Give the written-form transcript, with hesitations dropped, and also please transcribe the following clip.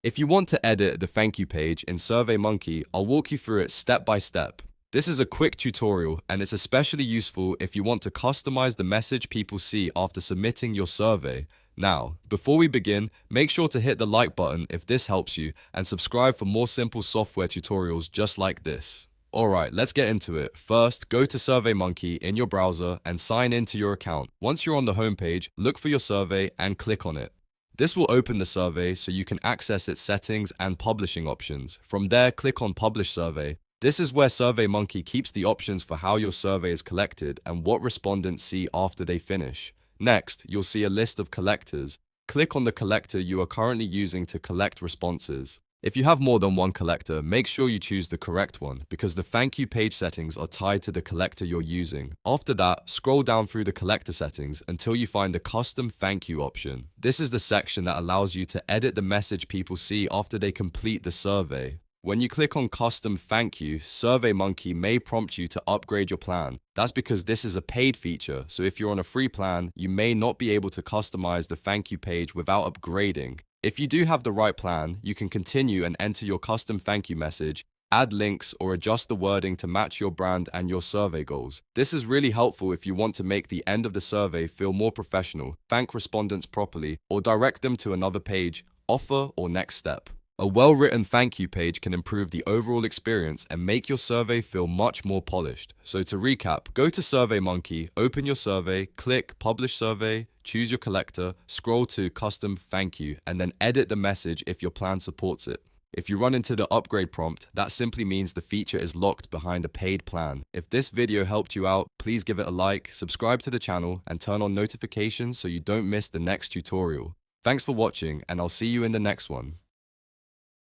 If you want to edit the thank you page in SurveyMonkey, I'll walk you through it step by step. This is a quick tutorial and it's especially useful if you want to customize the message people see after submitting your survey. Now, before we begin, make sure to hit the like button if this helps you and subscribe for more simple software tutorials just like this. Alright, let's get into it. First, go to SurveyMonkey in your browser and sign in to your account. Once you're on the homepage, look for your survey and click on it. This will open the survey so you can access its settings and publishing options. From there, click on Publish Survey. This is where SurveyMonkey keeps the options for how your survey is collected and what respondents see after they finish. Next, you'll see a list of collectors. Click on the collector you are currently using to collect responses. If you have more than one collector, make sure you choose the correct one because the thank you page settings are tied to the collector you're using. After that, scroll down through the collector settings until you find the custom thank you option. This is the section that allows you to edit the message people see after they complete the survey. When you click on Custom Thank You, SurveyMonkey may prompt you to upgrade your plan. That's because this is a paid feature, so if you're on a free plan, you may not be able to customize the thank you page without upgrading. If you do have the right plan, you can continue and enter your custom thank you message, add links, or adjust the wording to match your brand and your survey goals. This is really helpful if you want to make the end of the survey feel more professional, thank respondents properly, or direct them to another page, offer, or next step. A well-written thank you page can improve the overall experience and make your survey feel much more polished. So to recap, go to SurveyMonkey, open your survey, click Publish Survey, choose your collector, scroll to Custom Thank You, and then edit the message if your plan supports it. If you run into the upgrade prompt, that simply means the feature is locked behind a paid plan. If this video helped you out, please give it a like, subscribe to the channel, and turn on notifications so you don't miss the next tutorial. Thanks for watching, and I'll see you in the next one.